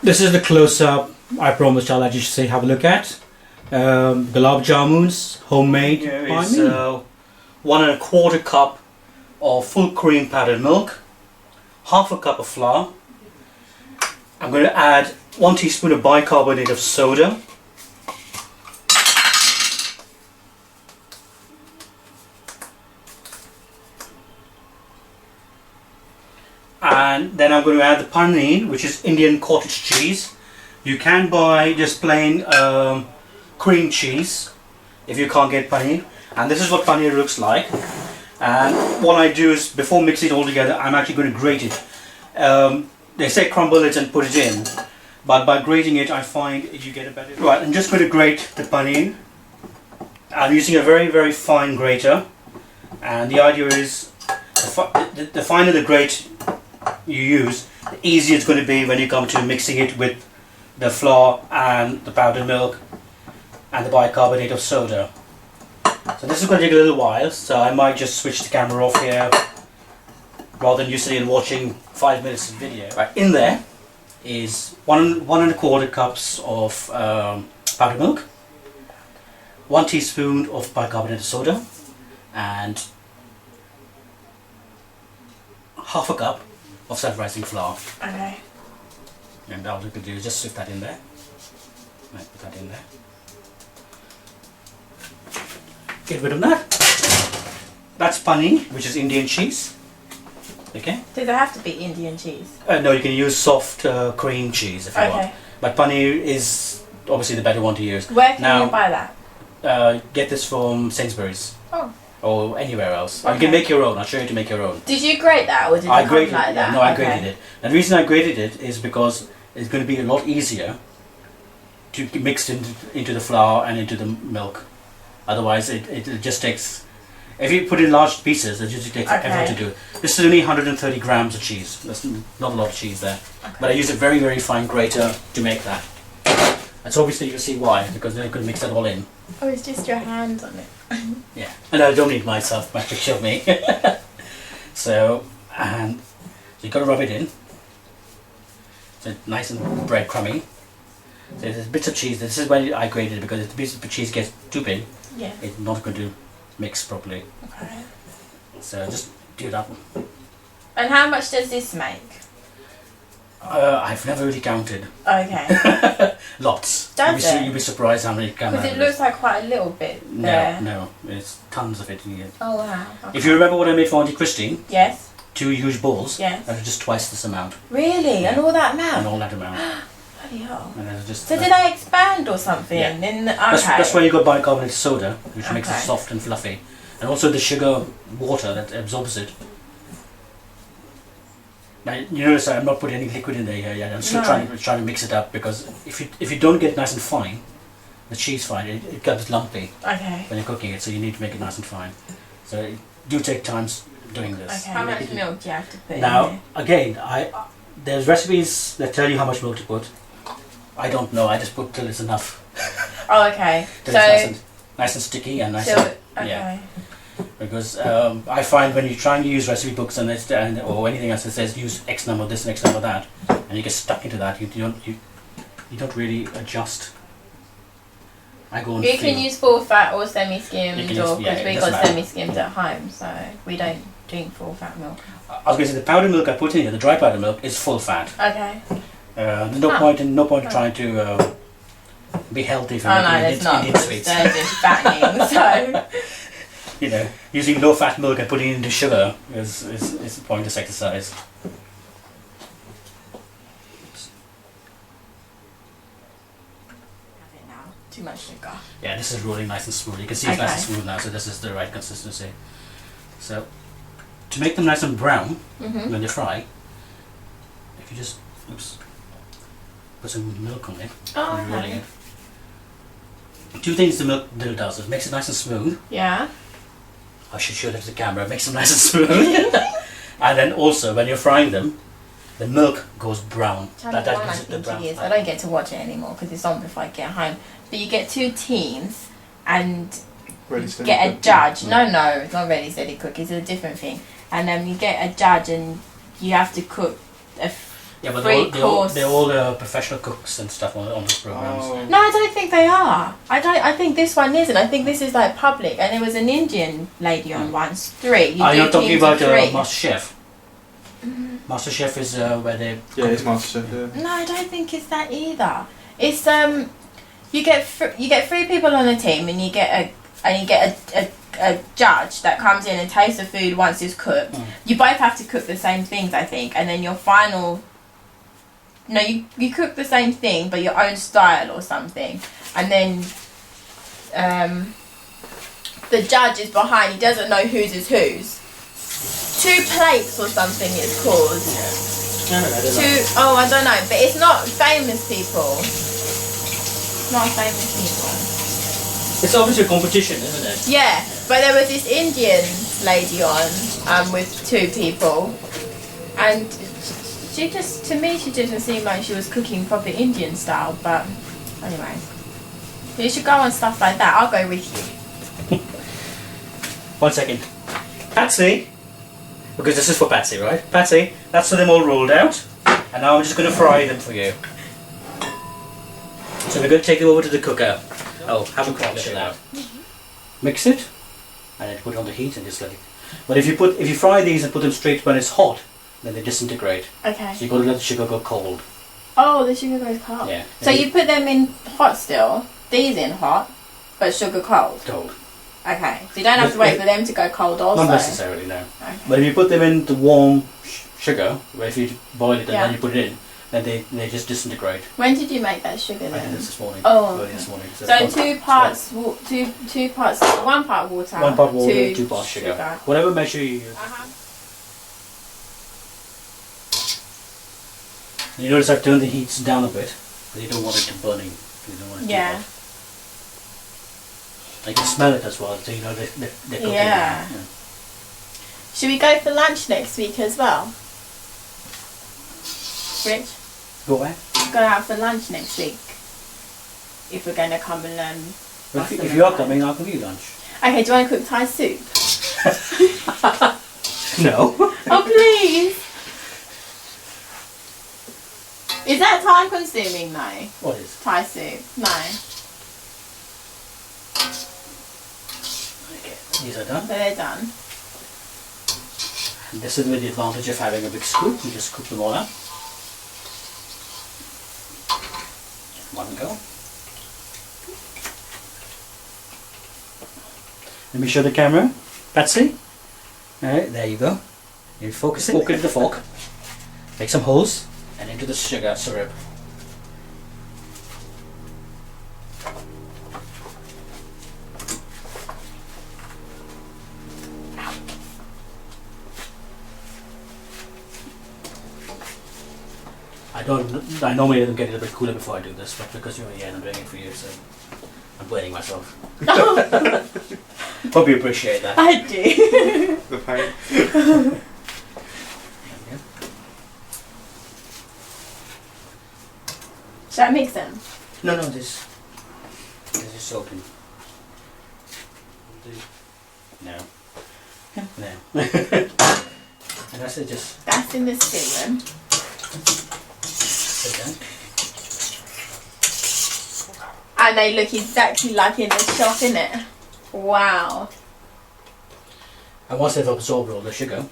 This is the close-up I promised I'll let you say have a look at. Gulab Jamuns, homemade by me. 1¼ cup of full cream powdered milk, ½ cup of flour. I'm going to add 1 teaspoon of bicarbonate of soda. And then I'm going to add the paneer, which is Indian cottage cheese. You can buy just plain cream cheese if you can't get paneer. And this is what paneer looks like. And what I do is, before mixing it all together, I'm actually going to grate it. They say crumble it and put it in, but by grating it I find you get a better... Right, I'm just going to grate the paneer. I'm using a very, very fine grater. And the idea is, the finer the grate you use, the easier it's going to be when you come to mixing it with the flour and the powdered milk and the bicarbonate of soda. So this is going to take a little while, so I might just switch the camera off here rather than you sitting and watching 5 minutes of video. Right, in there is 1¼ cups of powdered milk, 1 teaspoon of bicarbonate of soda, and ½ cup of self-rising flour. Okay. And all you can do is just sift that in there. Right, put that in there. Get rid of that. That's paneer, which is Indian cheese. Okay. Does it have to be Indian cheese? No, you can use soft cream cheese if you want. But paneer is obviously the better one to use. Where can you buy that? Get this from Sainsbury's. Oh. Or anywhere else. Okay. You can make your own. I'll show you to make your own. Did you grate that, or did it come grated like that? No, I grated it. And the reason I grated it is because it's going to be a lot easier to mix into the flour and into the milk. Otherwise, it just takes... If you put in large pieces, it just takes forever to do. This is only 130 grams of cheese. That's not a lot of cheese there. Okay. But I use a very, very fine grater to make that. And so obviously you can see why, because then I could mix that all in. Oh, it's just your hands on it. Yeah, and I don't need my picture of me. So you got to rub it in. So nice and breadcrumby. So there's bits of cheese. This is when I grated it, because if the piece of cheese gets too big, it's not going to mix properly. Okay. So just do that. And how much does this make? I've never really counted. Okay. Lots. Does it? You'll be surprised how many come out. Because it looks like quite a little bit there. No, it's tons of it in here. Oh wow. Okay. If you remember what I made for Auntie Christine, yes. 2 huge balls, yes. that was just twice this amount. Really? Yeah. And all that amount? And all that amount. Bloody hell. And just, so did I expand or something? Yeah. That's why you got bicarbonate soda, which makes it soft and fluffy. And also the sugar water that absorbs it. Now, you notice I'm not putting any liquid in there yet. I'm still trying to mix it up, because if you don't get it nice and fine, the cheese fine, it becomes lumpy when you're cooking it. So you need to make it nice and fine. So it do take time doing this. Okay. How much milk do you have to put in now, there? again, there's recipes that tell you how much milk to put. I don't know. I just put till it's enough. Oh, okay. Till it's nice and sticky and nice. Okay. Because I find when you're trying to use recipe books or anything else that says use X number of this and X number of that, and you get stuck into that, you don't really adjust. I go on. You can use full fat or semi-skimmed, because we got matter. semi-skimmed at home, so we don't drink full fat milk. I was going to say the powdered milk I put in here, the dry powdered milk, is full fat. Okay. There's no point in trying to be healthy if you're making Indian sweets. They're just fattening, so. You know, using low-fat milk and putting it into sugar is a pointless exercise. Too much sugar. Yeah, this is really nice and smooth. You can see it's nice and smooth now, so this is the right consistency. So, to make them nice and brown when they fry, if you just put some milk on it, rolling it. 2 things the milk does: it makes it nice and smooth. Yeah. I should show that to the camera. It makes them nice and smooth. And then also, when you're frying them, the milk goes brown. I don't get to watch it anymore because it's on before I get home. But you get 2 teens and get a judge. No, it's not ready steady cook. It's a different thing. And then you get a judge and you have to cook Yeah, but free course. they're all professional cooks and stuff on those programs. Oh. No, I don't think they are. I think this one isn't. I think this is like public. And there was an Indian lady on once. 3. You Are do you talking teams about of 3. MasterChef? MasterChef is where they. Yeah, it's MasterChef. Yeah. No, I don't think it's that either. It's you get 3 people on a team, and you get a judge that comes in and tastes the food once it's cooked. You both have to cook the same things, I think, and then your final. No, you cook the same thing, but your own style or something, and then the judge is behind. He doesn't know whose is whose. 2 plates or something it's called. Yeah. No, I don't know, but it's not famous people. Not famous people. It's obviously a competition, isn't it? Yeah, but there was this Indian lady on with 2 people, and she just, to me, she didn't seem like she was cooking proper Indian style. But anyway, you should go on stuff like that. I'll go with you. 1 second. Patsy, because this is for Patsy, right? Patsy, that's them all rolled out, and now I'm just going to fry them for you. So we're going to take them over to the cooker. Oh, haven't cracked it out. Mix it, and then put it on the heat and just let it. But if you fry these and put them straight when it's hot, then they disintegrate. Okay. So you've got to let the sugar go cold. Oh, the sugar goes cold. Yeah. So you put them in hot still. These in hot, but sugar cold. Cold. Okay. So you don't have to wait for them to go cold also. Not necessarily, no. Okay. But if you put them in the warm sugar, where if you boil it and Yeah. then you put it in, then they just disintegrate. When did you make that sugar I did then? this morning. Oh, Early okay. this morning. So it's 2 parts, 2 parts, 1 part water. 1 part water, 2 2 parts sugar. Whatever measure you use. You notice I've turned the heats down a bit, because you don't want it to burning. You don't want it Yeah. to hot. I can smell it as well, so you know they're cooking. Yeah. Should we go for lunch next week as well? Rich? Go where? Go out for lunch next week. If we're going to come and learn. If you are coming, I'll give you lunch. Okay, do you want to cook Thai soup? No. Oh, please! Is that time consuming though? What is? Thai soup? No. Okay, these are done. So they're done. And this is with the advantage of having a big scoop. You just scoop them all up. One go. Let me show the camera. Patsy. Alright, there you go. You focus it, poke it with the fork. Make some holes and into the sugar syrup. I normally don't get it a bit cooler before I do this, but because you're here and I'm doing it for you, so I'm burning myself. Hope you appreciate that. I do. The pain. Should I mix them? No, this is soaking. No. No. And that's it, just That's in the stew room. sit down. And they look exactly like in the shop, innit? Wow. And once they've absorbed all the sugar,